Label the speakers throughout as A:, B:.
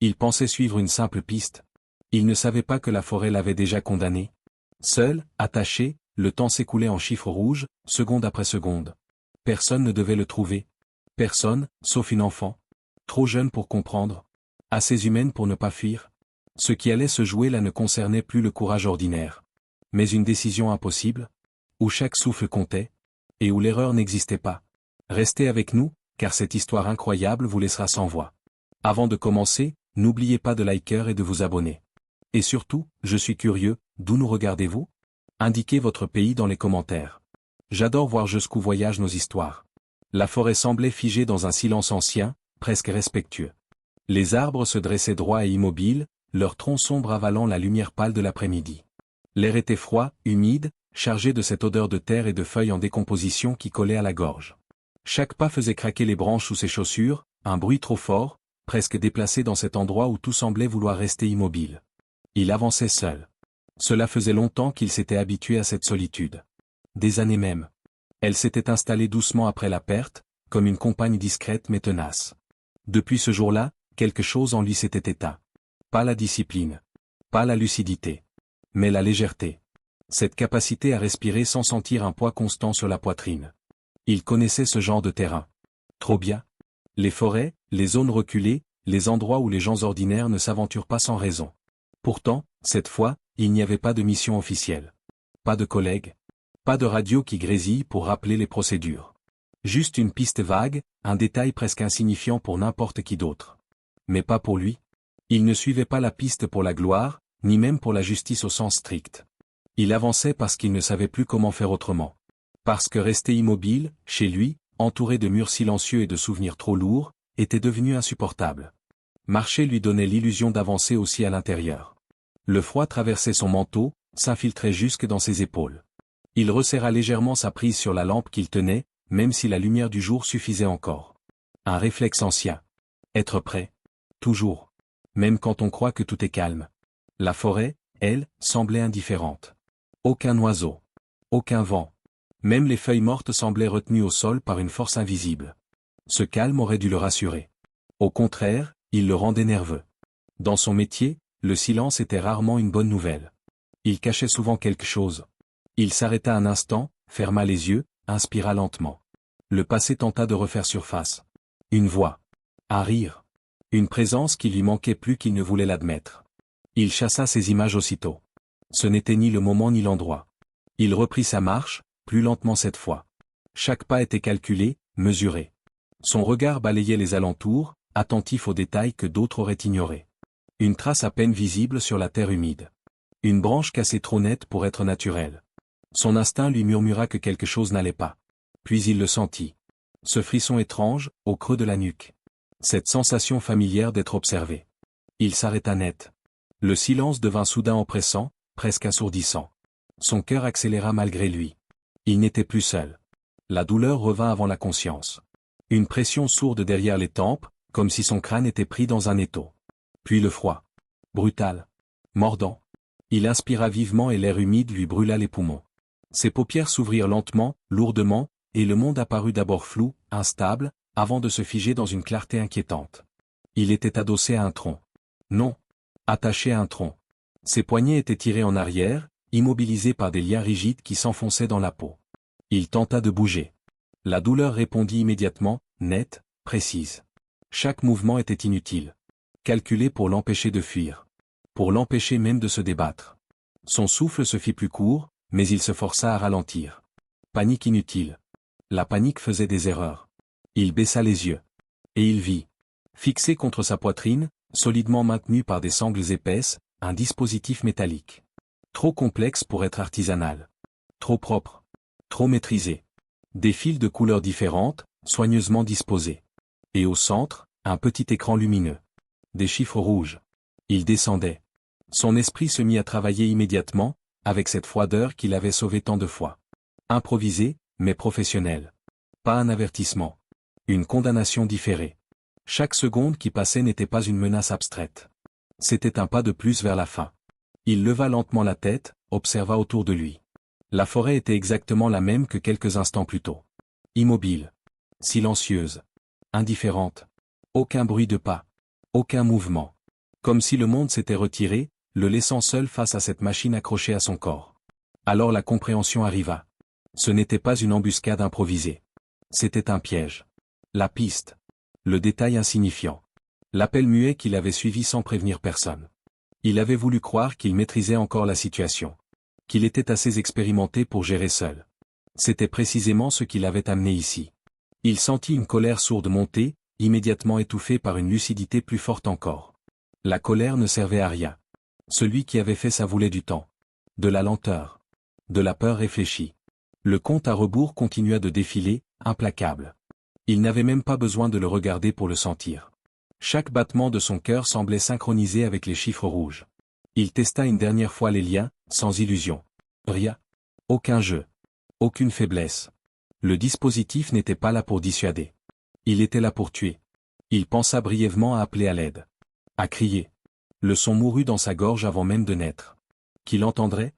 A: Il pensait suivre une simple piste. Il ne savait pas que la forêt l'avait déjà condamné. Seul, attaché, le temps s'écoulait en chiffres rouges, seconde après seconde. Personne ne devait le trouver. Personne, sauf une enfant. Trop jeune pour comprendre. Assez humaine pour ne pas fuir. Ce qui allait se jouer là ne concernait plus le courage ordinaire. Mais une décision impossible, où chaque souffle comptait, et où l'erreur n'existait pas. Restez avec nous, car cette histoire incroyable vous laissera sans voix. Avant de commencer, n'oubliez pas de liker et de vous abonner. Et surtout, je suis curieux, d'où nous regardez-vous? Indiquez votre pays dans les commentaires. J'adore voir jusqu'où voyagent nos histoires. La forêt semblait figée dans un silence ancien, presque respectueux. Les arbres se dressaient droits et immobiles, leurs troncs sombres avalant la lumière pâle de l'après-midi. L'air était froid, humide, chargé de cette odeur de terre et de feuilles en décomposition qui collait à la gorge. Chaque pas faisait craquer les branches sous ses chaussures, un bruit trop fort, presque déplacé dans cet endroit où tout semblait vouloir rester immobile. Il avançait seul. Cela faisait longtemps qu'il s'était habitué à cette solitude. Des années même. Elle s'était installée doucement après la perte, comme une compagne discrète mais tenace. Depuis ce jour-là, quelque chose en lui s'était éteint. Pas la discipline. Pas la lucidité. Mais la légèreté. Cette capacité à respirer sans sentir un poids constant sur la poitrine. Il connaissait ce genre de terrain. Trop bien. Les forêts, les zones reculées, les endroits où les gens ordinaires ne s'aventurent pas sans raison. Pourtant, cette fois, il n'y avait pas de mission officielle. Pas de collègues. Pas de radio qui grésille pour rappeler les procédures. Juste une piste vague, un détail presque insignifiant pour n'importe qui d'autre. Mais pas pour lui. Il ne suivait pas la piste pour la gloire, ni même pour la justice au sens strict. Il avançait parce qu'il ne savait plus comment faire autrement. Parce que rester immobile, chez lui, entouré de murs silencieux et de souvenirs trop lourds, était devenu insupportable. Marcher lui donnait l'illusion d'avancer aussi à l'intérieur. Le froid traversait son manteau, s'infiltrait jusque dans ses épaules. Il resserra légèrement sa prise sur la lampe qu'il tenait, même si la lumière du jour suffisait encore. Un réflexe ancien. Être prêt. Toujours. Même quand on croit que tout est calme. La forêt, elle, semblait indifférente. Aucun oiseau. Aucun vent. Même les feuilles mortes semblaient retenues au sol par une force invisible. Ce calme aurait dû le rassurer. Au contraire, il le rendait nerveux. Dans son métier, le silence était rarement une bonne nouvelle. Il cachait souvent quelque chose. Il s'arrêta un instant, ferma les yeux, inspira lentement. Le passé tenta de refaire surface. Une voix. Un rire. Une présence qui lui manquait plus qu'il ne voulait l'admettre. Il chassa ces images aussitôt. Ce n'était ni le moment ni l'endroit. Il reprit sa marche, plus lentement cette fois. Chaque pas était calculé, mesuré. Son regard balayait les alentours, attentif aux détails que d'autres auraient ignorés. Une trace à peine visible sur la terre humide. Une branche cassée trop nette pour être naturelle. Son instinct lui murmura que quelque chose n'allait pas. Puis il le sentit. Ce frisson étrange, au creux de la nuque. Cette sensation familière d'être observé. Il s'arrêta net. Le silence devint soudain oppressant, presque assourdissant. Son cœur accéléra malgré lui. Il n'était plus seul. La douleur revint avant la conscience. Une pression sourde derrière les tempes, comme si son crâne était pris dans un étau. Puis le froid. Brutal. Mordant. Il inspira vivement et l'air humide lui brûla les poumons. Ses paupières s'ouvrirent lentement, lourdement, et le monde apparut d'abord flou, instable, avant de se figer dans une clarté inquiétante. Il était adossé à un tronc. Non. Attaché à un tronc. Ses poignets étaient tirés en arrière, immobilisés par des liens rigides qui s'enfonçaient dans la peau. Il tenta de bouger. La douleur répondit immédiatement, nette, précise. Chaque mouvement était inutile. Calculé pour l'empêcher de fuir. Pour l'empêcher même de se débattre. Son souffle se fit plus court, mais il se força à ralentir. Panique inutile. La panique faisait des erreurs. Il baissa les yeux. Et il vit. Fixé contre sa poitrine, solidement maintenu par des sangles épaisses, un dispositif métallique. Trop complexe pour être artisanal. Trop propre. Trop maîtrisé. Des fils de couleurs différentes, soigneusement disposés. Et au centre, un petit écran lumineux. Des chiffres rouges. Il descendait. Son esprit se mit à travailler immédiatement, avec cette froideur qui l'avait sauvé tant de fois. Improvisé, mais professionnel. Pas un avertissement. Une condamnation différée. Chaque seconde qui passait n'était pas une menace abstraite. C'était un pas de plus vers la fin. Il leva lentement la tête, observa autour de lui. La forêt était exactement la même que quelques instants plus tôt. Immobile. Silencieuse. Indifférente. Aucun bruit de pas. Aucun mouvement. Comme si le monde s'était retiré, le laissant seul face à cette machine accrochée à son corps. Alors la compréhension arriva. Ce n'était pas une embuscade improvisée. C'était un piège. La piste. Le détail insignifiant. L'appel muet qu'il avait suivi sans prévenir personne. Il avait voulu croire qu'il maîtrisait encore la situation. Qu'il était assez expérimenté pour gérer seul. C'était précisément ce qui l'avait amené ici. Il sentit une colère sourde monter, immédiatement étouffée par une lucidité plus forte encore. La colère ne servait à rien. Celui qui avait fait ça voulait du temps. De la lenteur. De la peur réfléchie. Le compte à rebours continua de défiler, implacable. Il n'avait même pas besoin de le regarder pour le sentir. Chaque battement de son cœur semblait synchronisé avec les chiffres rouges. Il testa une dernière fois les liens, sans illusion. Rien. Aucun jeu. Aucune faiblesse. Le dispositif n'était pas là pour dissuader. Il était là pour tuer. Il pensa brièvement à appeler à l'aide. À crier. Le son mourut dans sa gorge avant même de naître. Qui l'entendrait?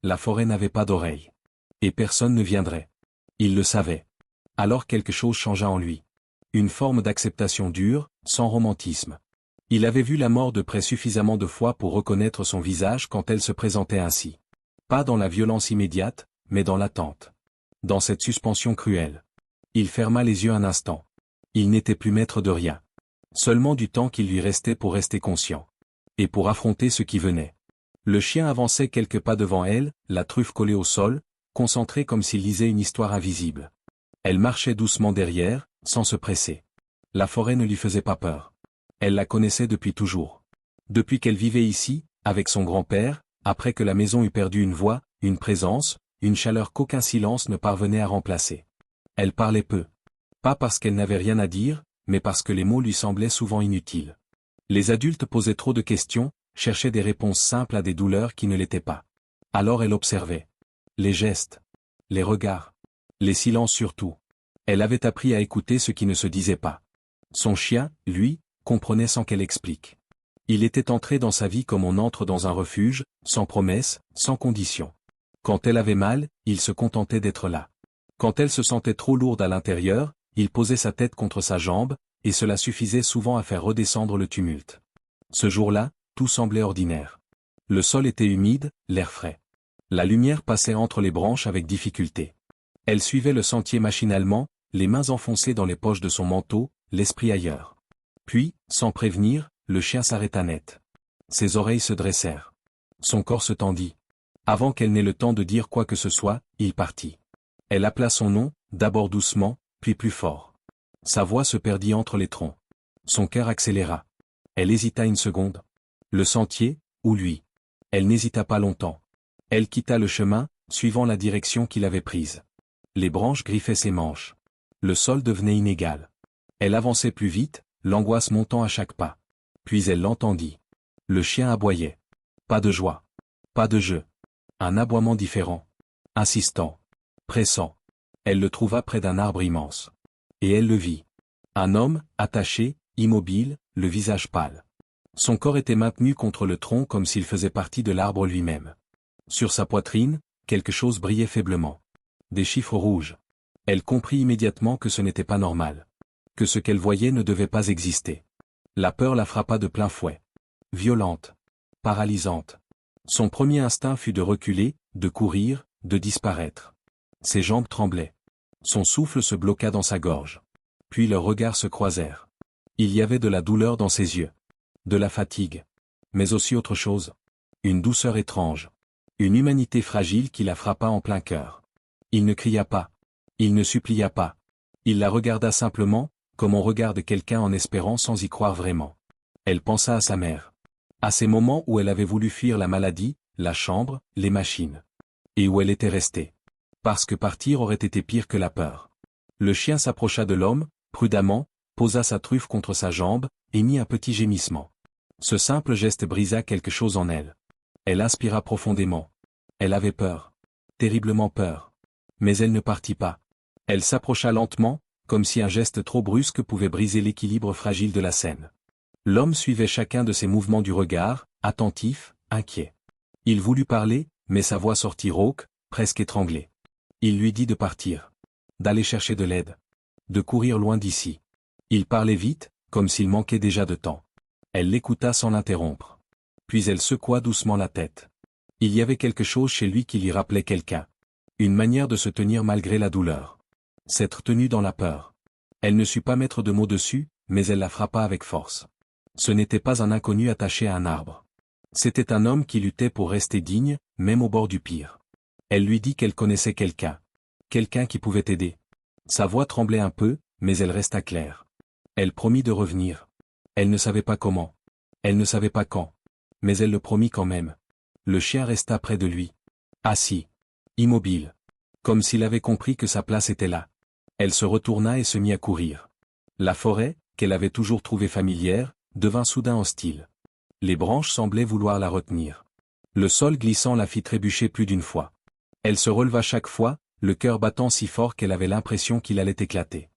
A: La forêt n'avait pas d'oreille. Et personne ne viendrait. Il le savait. Alors quelque chose changea en lui. Une forme d'acceptation dure, sans romantisme. Il avait vu la mort de près suffisamment de fois pour reconnaître son visage quand elle se présentait ainsi. Pas dans la violence immédiate, mais dans l'attente. Dans cette suspension cruelle. Il ferma les yeux un instant. Il n'était plus maître de rien. Seulement du temps qu'il lui restait pour rester conscient. Et pour affronter ce qui venait. Le chien avançait quelques pas devant elle, la truffe collée au sol, concentrée comme s'il lisait une histoire invisible. Elle marchait doucement derrière, sans se presser. La forêt ne lui faisait pas peur. Elle la connaissait depuis toujours. Depuis qu'elle vivait ici, avec son grand-père, après que la maison eut perdu une voix, une présence, une chaleur qu'aucun silence ne parvenait à remplacer. Elle parlait peu. Pas parce qu'elle n'avait rien à dire, mais parce que les mots lui semblaient souvent inutiles. Les adultes posaient trop de questions, cherchaient des réponses simples à des douleurs qui ne l'étaient pas. Alors elle observait. Les gestes. Les regards. Les silences surtout. Elle avait appris à écouter ce qui ne se disait pas. Son chien, lui, comprenait sans qu'elle explique. Il était entré dans sa vie comme on entre dans un refuge, sans promesse, sans condition. Quand elle avait mal, il se contentait d'être là. Quand elle se sentait trop lourde à l'intérieur, il posait sa tête contre sa jambe, et cela suffisait souvent à faire redescendre le tumulte. Ce jour-là, tout semblait ordinaire. Le sol était humide, l'air frais. La lumière passait entre les branches avec difficulté. Elle suivait le sentier machinalement, les mains enfoncées dans les poches de son manteau, l'esprit ailleurs. Puis, sans prévenir, le chien s'arrêta net. Ses oreilles se dressèrent. Son corps se tendit. Avant qu'elle n'ait le temps de dire quoi que ce soit, il partit. Elle appela son nom, d'abord doucement, puis plus fort. Sa voix se perdit entre les troncs. Son cœur accéléra. Elle hésita une seconde. Le sentier, ou lui? Elle n'hésita pas longtemps. Elle quitta le chemin, suivant la direction qu'il avait prise. Les branches griffaient ses manches. Le sol devenait inégal. Elle avançait plus vite, l'angoisse montant à chaque pas. Puis elle l'entendit. Le chien aboyait. Pas de joie. Pas de jeu. Un aboiement différent. Insistant. Pressant. Elle le trouva près d'un arbre immense. Et elle le vit. Un homme, attaché, immobile, le visage pâle. Son corps était maintenu contre le tronc comme s'il faisait partie de l'arbre lui-même. Sur sa poitrine, quelque chose brillait faiblement. Des chiffres rouges. Elle comprit immédiatement que ce n'était pas normal. Que ce qu'elle voyait ne devait pas exister. La peur la frappa de plein fouet. Violente. Paralysante. Son premier instinct fut de reculer, de courir, de disparaître. Ses jambes tremblaient. Son souffle se bloqua dans sa gorge. Puis leurs regards se croisèrent. Il y avait de la douleur dans ses yeux. De la fatigue. Mais aussi autre chose. Une douceur étrange. Une humanité fragile qui la frappa en plein cœur. Il ne cria pas. Il ne supplia pas. Il la regarda simplement, comme on regarde quelqu'un en espérant sans y croire vraiment. Elle pensa à sa mère. À ces moments où elle avait voulu fuir la maladie, la chambre, les machines. Et où elle était restée. Parce que partir aurait été pire que la peur. Le chien s'approcha de l'homme, prudemment, posa sa truffe contre sa jambe, et mit un petit gémissement. Ce simple geste brisa quelque chose en elle. Elle inspira profondément. Elle avait peur. Terriblement peur. Mais elle ne partit pas. Elle s'approcha lentement, comme si un geste trop brusque pouvait briser l'équilibre fragile de la scène. L'homme suivait chacun de ses mouvements du regard, attentif, inquiet. Il voulut parler, mais sa voix sortit rauque, presque étranglée. Il lui dit de partir. D'aller chercher de l'aide. De courir loin d'ici. Il parlait vite, comme s'il manquait déjà de temps. Elle l'écouta sans l'interrompre. Puis elle secoua doucement la tête. Il y avait quelque chose chez lui qui lui rappelait quelqu'un. Une manière de se tenir malgré la douleur. S'être tenu dans la peur. Elle ne sut pas mettre de mots dessus, mais elle la frappa avec force. Ce n'était pas un inconnu attaché à un arbre. C'était un homme qui luttait pour rester digne, même au bord du pire. Elle lui dit qu'elle connaissait quelqu'un. Quelqu'un qui pouvait aider. Sa voix tremblait un peu, mais elle resta claire. Elle promit de revenir. Elle ne savait pas comment. Elle ne savait pas quand. Mais elle le promit quand même. Le chien resta près de lui. Assis. Immobile. Comme s'il avait compris que sa place était là. Elle se retourna et se mit à courir. La forêt, qu'elle avait toujours trouvée familière, devint soudain hostile. Les branches semblaient vouloir la retenir. Le sol glissant la fit trébucher plus d'une fois. Elle se releva chaque fois, le cœur battant si fort qu'elle avait l'impression qu'il allait éclater.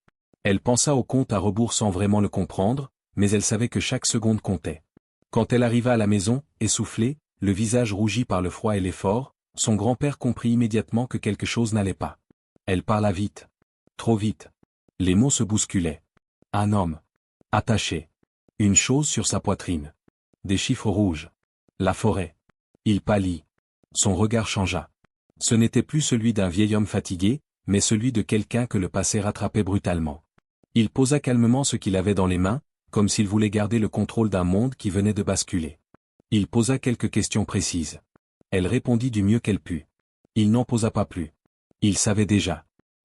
A: Elle pensa au compte à rebours sans vraiment le comprendre, mais elle savait que chaque seconde comptait. Quand elle arriva à la maison, essoufflée, le visage rougi par le froid et l'effort, son grand-père comprit immédiatement que quelque chose n'allait pas. Elle parla vite. Trop vite. Les mots se bousculaient. Un homme. Attaché. Une chose sur sa poitrine. Des chiffres rouges. La forêt. Il pâlit. Son regard changea. Ce n'était plus celui d'un vieil homme fatigué, mais celui de quelqu'un que le passé rattrapait brutalement. Il posa calmement ce qu'il avait dans les mains, comme s'il voulait garder le contrôle d'un monde qui venait de basculer. Il posa quelques questions précises. Elle répondit du mieux qu'elle put. Il n'en posa pas plus. Il savait déjà.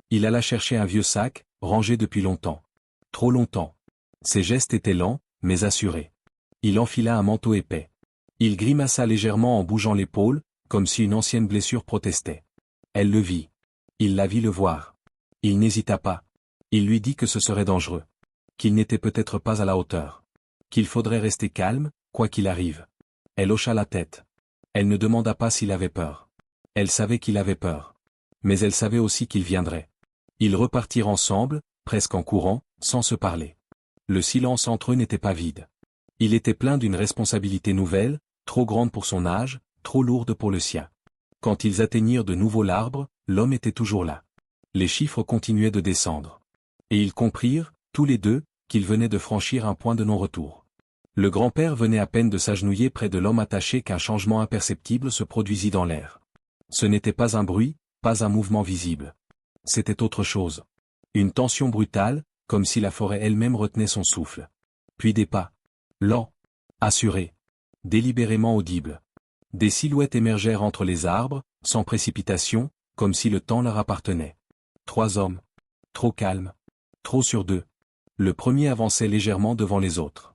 A: Il alla chercher un vieux sac, rangé depuis longtemps. Trop longtemps. Ses gestes étaient lents, mais assurés. Il enfila un manteau épais. Il grimaça légèrement en bougeant l'épaule, comme si une ancienne blessure protestait. Elle le vit. Il la vit le voir. Il n'hésita pas. Il lui dit que ce serait dangereux. Qu'il n'était peut-être pas à la hauteur. Qu'il faudrait rester calme, quoi qu'il arrive. Elle hocha la tête. Elle ne demanda pas s'il avait peur. Elle savait qu'il avait peur. Mais elle savait aussi qu'il viendrait. Ils repartirent ensemble, presque en courant, sans se parler. Le silence entre eux n'était pas vide. Il était plein d'une responsabilité nouvelle, trop grande pour son âge, trop lourde pour le sien. Quand ils atteignirent de nouveau l'arbre, l'homme était toujours là. Les chiffres continuaient de descendre. Et ils comprirent, tous les deux, qu'ils venaient de franchir un point de non-retour. Le grand-père venait à peine de s'agenouiller près de l'homme attaché qu'un changement imperceptible se produisit dans l'air. Ce n'était pas un bruit, pas un mouvement visible. C'était autre chose. Une tension brutale, comme si la forêt elle-même retenait son souffle. Puis des pas. Lents. Assurés. Délibérément audibles. Des silhouettes émergèrent entre les arbres, sans précipitation, comme si le temps leur appartenait. 3 hommes. Trop calmes. Trop sûrs d'eux. Le premier avançait légèrement devant les autres.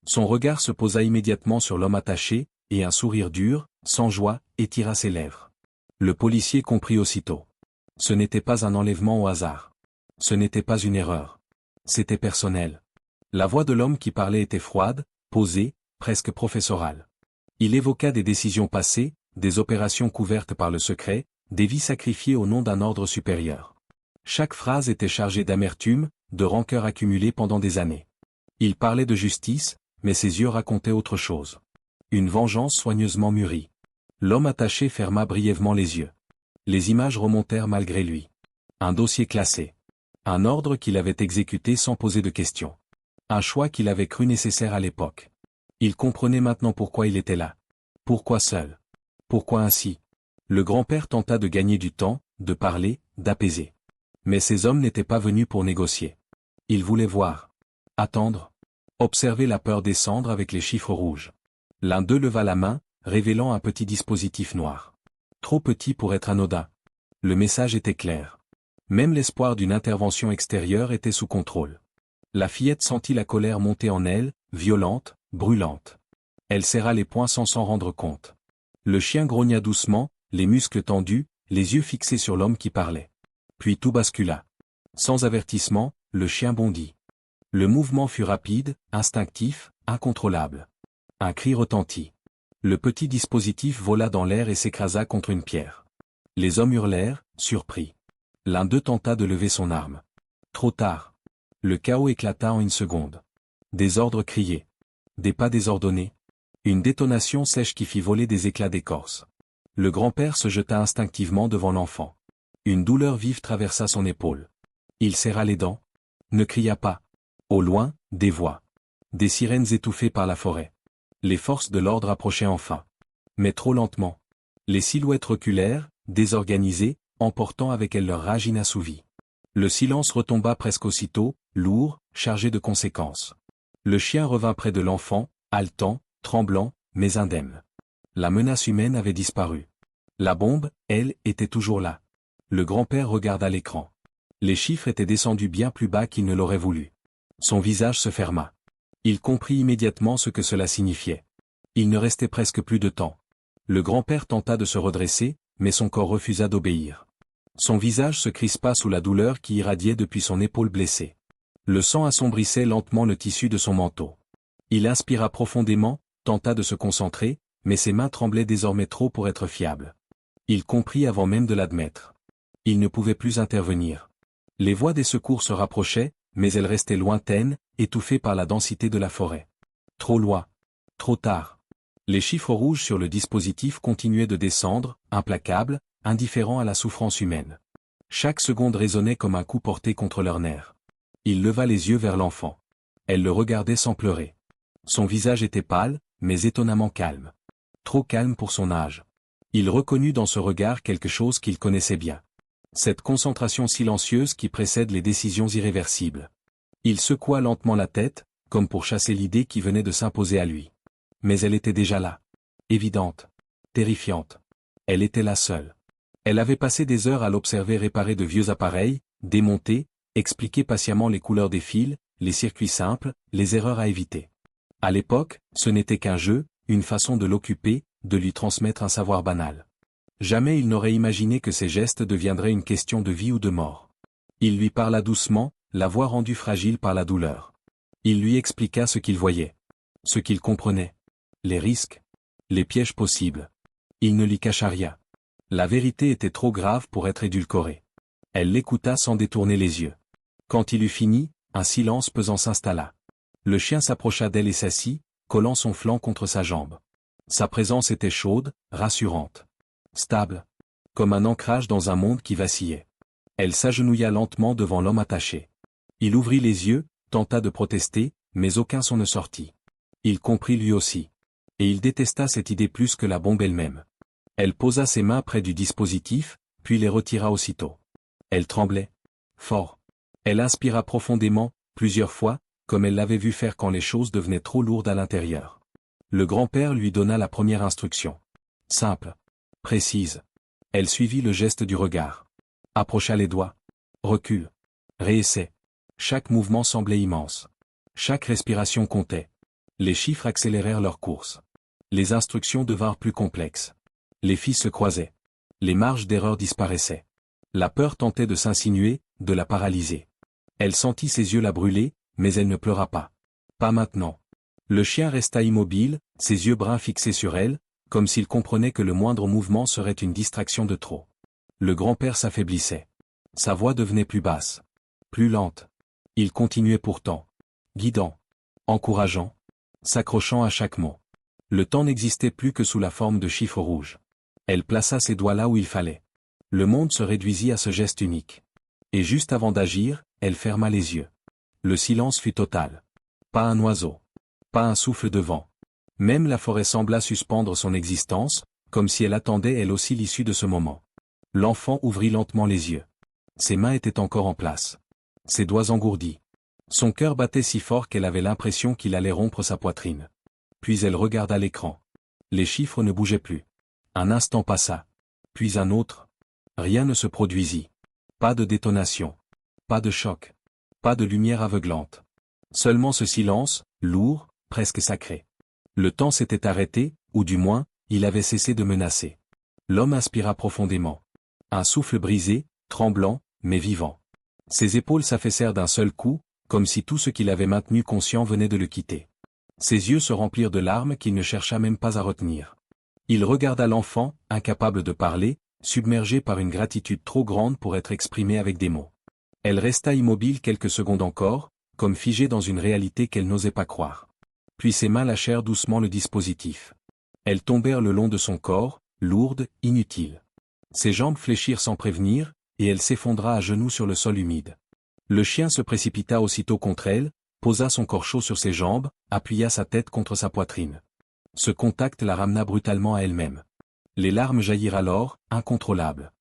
A: Son regard se posa immédiatement sur l'homme attaché, et un sourire dur, sans joie, étira ses lèvres. Le policier comprit aussitôt. Ce n'était pas un enlèvement au hasard. Ce n'était pas une erreur. C'était personnel. La voix de l'homme qui parlait était froide, posée, presque professorale. Il évoqua des décisions passées, des opérations couvertes par le secret, des vies sacrifiées au nom d'un ordre supérieur. Chaque phrase était chargée d'amertume, de rancœur accumulée pendant des années. Il parlait de justice, mais ses yeux racontaient autre chose. Une vengeance soigneusement mûrie. L'homme attaché ferma brièvement les yeux. Les images remontèrent malgré lui. Un dossier classé. Un ordre qu'il avait exécuté sans poser de questions. Un choix qu'il avait cru nécessaire à l'époque. Il comprenait maintenant pourquoi il était là. Pourquoi seul. Pourquoi ainsi. Le grand-père tenta de gagner du temps, de parler, d'apaiser. Mais ces hommes n'étaient pas venus pour négocier. Ils voulaient voir. Attendre. Observer la peur descendre avec les chiffres rouges. L'un d'eux leva la main, révélant un petit dispositif noir. Trop petit pour être anodin. Le message était clair. Même l'espoir d'une intervention extérieure était sous contrôle. La fillette sentit la colère monter en elle, violente, brûlante. Elle serra les poings sans s'en rendre compte. Le chien grogna doucement, les muscles tendus, les yeux fixés sur l'homme qui parlait. Puis tout bascula. Sans avertissement, le chien bondit. Le mouvement fut rapide, instinctif, incontrôlable. Un cri retentit. Le petit dispositif vola dans l'air et s'écrasa contre une pierre. Les hommes hurlèrent, surpris. L'un d'eux tenta de lever son arme. Trop tard. Le chaos éclata en une seconde. Des ordres criés. Des pas désordonnés. Une détonation sèche qui fit voler des éclats d'écorce. Le grand-père se jeta instinctivement devant l'enfant. Une douleur vive traversa son épaule. Il serra les dents. Ne cria pas. Au loin, des voix. des sirènes étouffées par la forêt. Les forces de l'ordre approchaient enfin. Mais trop lentement. Les silhouettes reculèrent, désorganisées, emportant avec elles leur rage inassouvie. Le silence retomba presque aussitôt, lourd, chargé de conséquences. Le chien revint près de l'enfant, haletant, tremblant, mais indemne. La menace humaine avait disparu. La bombe, elle, était toujours là. Le grand-père regarda l'écran. Les chiffres étaient descendus bien plus bas qu'il ne l'aurait voulu. Son visage se ferma. Il comprit immédiatement ce que cela signifiait. Il ne restait presque plus de temps. Le grand-père tenta de se redresser, mais son corps refusa d'obéir. Son visage se crispa sous la douleur qui irradiait depuis son épaule blessée. Le sang assombrissait lentement le tissu de son manteau. Il inspira profondément, tenta de se concentrer, mais ses mains tremblaient désormais trop pour être fiables. Il comprit avant même de l'admettre. Il ne pouvait plus intervenir. Les voix des secours se rapprochaient, mais elles restaient lointaines, étouffées par la densité de la forêt. Trop loin. Trop tard. Les chiffres rouges sur le dispositif continuaient de descendre, implacables, indifférents à la souffrance humaine. Chaque seconde résonnait comme un coup porté contre leurs nerfs. Il leva les yeux vers l'enfant. Elle le regardait sans pleurer. Son visage était pâle, mais étonnamment calme. Trop calme pour son âge. Il reconnut dans ce regard quelque chose qu'il connaissait bien. Cette concentration silencieuse qui précède les décisions irréversibles. Il secoua lentement la tête, comme pour chasser l'idée qui venait de s'imposer à lui. Mais elle était déjà là. Évidente. Terrifiante. Elle était là seule. Elle avait passé des heures à l'observer réparer de vieux appareils, démonter, expliquer patiemment les couleurs des fils, les circuits simples, les erreurs à éviter. À l'époque, ce n'était qu'un jeu, une façon de l'occuper, de lui transmettre un savoir banal. Jamais il n'aurait imaginé que ces gestes deviendraient une question de vie ou de mort. Il lui parla doucement, la voix rendue fragile par la douleur. Il lui expliqua ce qu'il voyait. Ce qu'il comprenait. Les risques. Les pièges possibles. Il ne lui cacha rien. La vérité était trop grave pour être édulcorée. Elle l'écouta sans détourner les yeux. Quand il eut fini, un silence pesant s'installa. Le chien s'approcha d'elle et s'assit, collant son flanc contre sa jambe. Sa présence était chaude, rassurante. Stable. Comme un ancrage dans un monde qui vacillait. Elle s'agenouilla lentement devant l'homme attaché. Il ouvrit les yeux, tenta de protester, mais aucun son ne sortit. Il comprit lui aussi. Et il détesta cette idée plus que la bombe elle-même. Elle posa ses mains près du dispositif, puis les retira aussitôt. Elle tremblait. Fort. Elle inspira profondément, plusieurs fois, comme elle l'avait vu faire quand les choses devenaient trop lourdes à l'intérieur. Le grand-père lui donna la première instruction. Simple. Précise. Elle suivit le geste du regard. Approcha les doigts. Recule. Réessaie. Chaque mouvement semblait immense. Chaque respiration comptait. Les chiffres accélérèrent leur course. Les instructions devinrent plus complexes. Les filles se croisaient. Les marges d'erreur disparaissaient. La peur tentait de s'insinuer, de la paralyser. Elle sentit ses yeux la brûler, mais elle ne pleura pas. Pas maintenant. Le chien resta immobile, ses yeux bruns fixés sur elle, comme s'il comprenait que le moindre mouvement serait une distraction de trop. Le grand-père s'affaiblissait. Sa voix devenait plus basse. Plus lente. Il continuait pourtant. Guidant. Encourageant. S'accrochant à chaque mot. Le temps n'existait plus que sous la forme de chiffres rouges. Elle plaça ses doigts là où il fallait. Le monde se réduisit à ce geste unique. Et juste avant d'agir, elle ferma les yeux. Le silence fut total. Pas un oiseau. Pas un souffle de vent. Même la forêt sembla suspendre son existence, comme si elle attendait elle aussi l'issue de ce moment. L'enfant ouvrit lentement les yeux. Ses mains étaient encore en place. Ses doigts engourdis. Son cœur battait si fort qu'elle avait l'impression qu'il allait rompre sa poitrine. Puis elle regarda l'écran. Les chiffres ne bougeaient plus. Un instant passa. Puis un autre. Rien ne se produisit. Pas de détonation. Pas de choc. Pas de lumière aveuglante. Seulement ce silence, lourd, presque sacré. Le temps s'était arrêté, ou du moins, il avait cessé de menacer. L'homme inspira profondément. Un souffle brisé, tremblant, mais vivant. Ses épaules s'affaissèrent d'un seul coup, comme si tout ce qu'il avait maintenu conscient venait de le quitter. Ses yeux se remplirent de larmes qu'il ne chercha même pas à retenir. Il regarda l'enfant, incapable de parler, submergé par une gratitude trop grande pour être exprimée avec des mots. Elle resta immobile quelques secondes encore, comme figée dans une réalité qu'elle n'osait pas croire. Puis ses mains lâchèrent doucement le dispositif. Elles tombèrent le long de son corps, lourdes, inutiles. Ses jambes fléchirent sans prévenir, et elle s'effondra à genoux sur le sol humide. Le chien se précipita aussitôt contre elle, posa son corps chaud sur ses jambes, appuya sa tête contre sa poitrine. Ce contact la ramena brutalement à elle-même. Les larmes jaillirent alors, incontrôlables.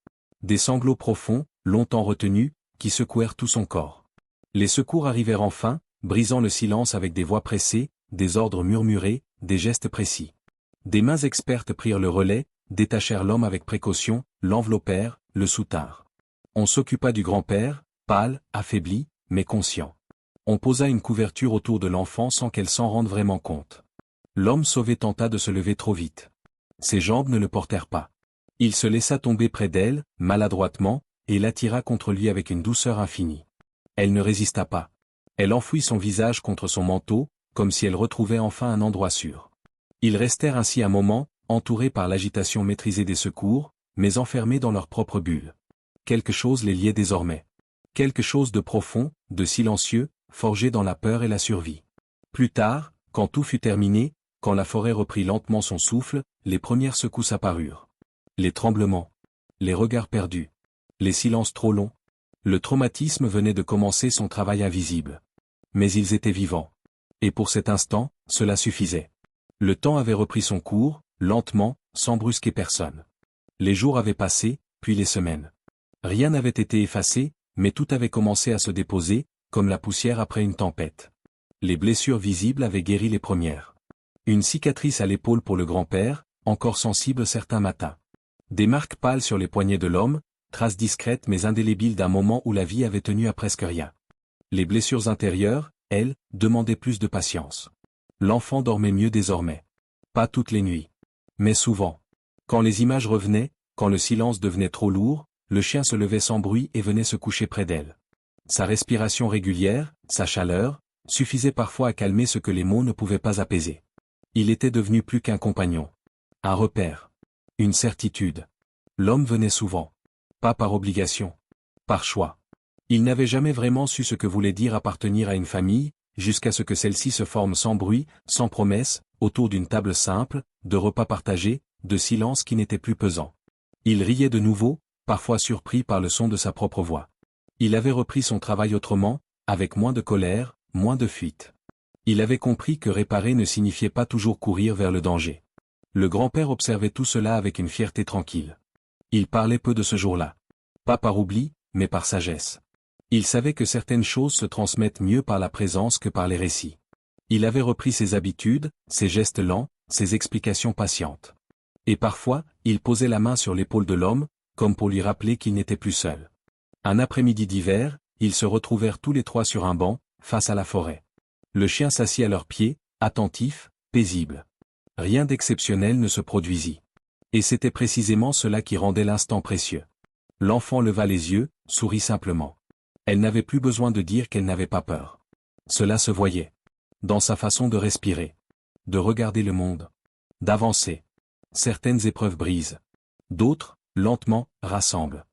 A: Des sanglots profonds, longtemps retenus, qui secouèrent tout son corps. Les secours arrivèrent enfin, brisant le silence avec des voix pressées, des ordres murmurés, des gestes précis. Des mains expertes prirent le relais, détachèrent l'homme avec précaution, l'enveloppèrent, le soutinrent. On s'occupa du grand-père, pâle, affaibli, mais conscient. On posa une couverture autour de l'enfant sans qu'elle s'en rende vraiment compte. L'homme sauvé tenta de se lever trop vite. Ses jambes ne le portèrent pas. Il se laissa tomber près d'elle, maladroitement, et l'attira contre lui avec une douceur infinie. Elle ne résista pas. Elle enfouit son visage contre son manteau, comme si elle retrouvait enfin un endroit sûr. Ils restèrent ainsi un moment, entourés par l'agitation maîtrisée des secours, mais enfermés dans leur propre bulle. Quelque chose les liait désormais. Quelque chose de profond, de silencieux, forgé dans la peur et la survie. Plus tard, quand tout fut terminé, quand la forêt reprit lentement son souffle, les premières secousses apparurent. Les tremblements. Les regards perdus. Les silences trop longs. Le traumatisme venait de commencer son travail invisible. Mais ils étaient vivants. Et pour cet instant, cela suffisait. Le temps avait repris son cours, lentement, sans brusquer personne. Les jours avaient passé, puis les semaines. Rien n'avait été effacé, mais tout avait commencé à se déposer, comme la poussière après une tempête. Les blessures visibles avaient guéri les premières. Une cicatrice à l'épaule pour le grand-père, encore sensible certains matins. Des marques pâles sur les poignets de l'homme, traces discrètes mais indélébiles d'un moment où la vie avait tenu à presque rien. Les blessures intérieures, elles, demandaient plus de patience. L'enfant dormait mieux désormais. Pas toutes les nuits. Mais souvent. Quand les images revenaient, quand le silence devenait trop lourd, le chien se levait sans bruit et venait se coucher près d'elle. Sa respiration régulière, sa chaleur, suffisaient parfois à calmer ce que les mots ne pouvaient pas apaiser. Il était devenu plus qu'un compagnon. Un repère. Une certitude. L'homme venait souvent. Pas par obligation. Par choix. Il n'avait jamais vraiment su ce que voulait dire appartenir à une famille, jusqu'à ce que celle-ci se forme sans bruit, sans promesse, autour d'une table simple, de repas partagés, de silence qui n'était plus pesant. Il riait de nouveau, parfois surpris par le son de sa propre voix. Il avait repris son travail autrement, avec moins de colère, moins de fuite. Il avait compris que réparer ne signifiait pas toujours courir vers le danger. Le grand-père observait tout cela avec une fierté tranquille. Il parlait peu de ce jour-là. Pas par oubli, mais par sagesse. Il savait que certaines choses se transmettent mieux par la présence que par les récits. Il avait repris ses habitudes, ses gestes lents, ses explications patientes. Et parfois, il posait la main sur l'épaule de l'homme, comme pour lui rappeler qu'il n'était plus seul. Un après-midi d'hiver, ils se retrouvèrent tous les trois sur un banc, face à la forêt. Le chien s'assit à leurs pieds, attentif, paisible. Rien d'exceptionnel ne se produisit. Et c'était précisément cela qui rendait l'instant précieux. L'enfant leva les yeux, sourit simplement. Elle n'avait plus besoin de dire qu'elle n'avait pas peur. Cela se voyait. Dans sa façon de respirer. De regarder le monde. D'avancer. Certaines épreuves brisent. D'autres, lentement, rassemblent.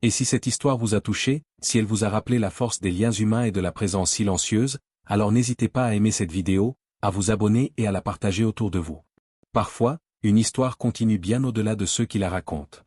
A: Et si cette histoire vous a touché, si elle vous a rappelé la force des liens humains et de la présence silencieuse, alors n'hésitez pas à aimer cette vidéo, à vous abonner et à la partager autour de vous. Parfois, une histoire continue bien au-delà de ceux qui la racontent.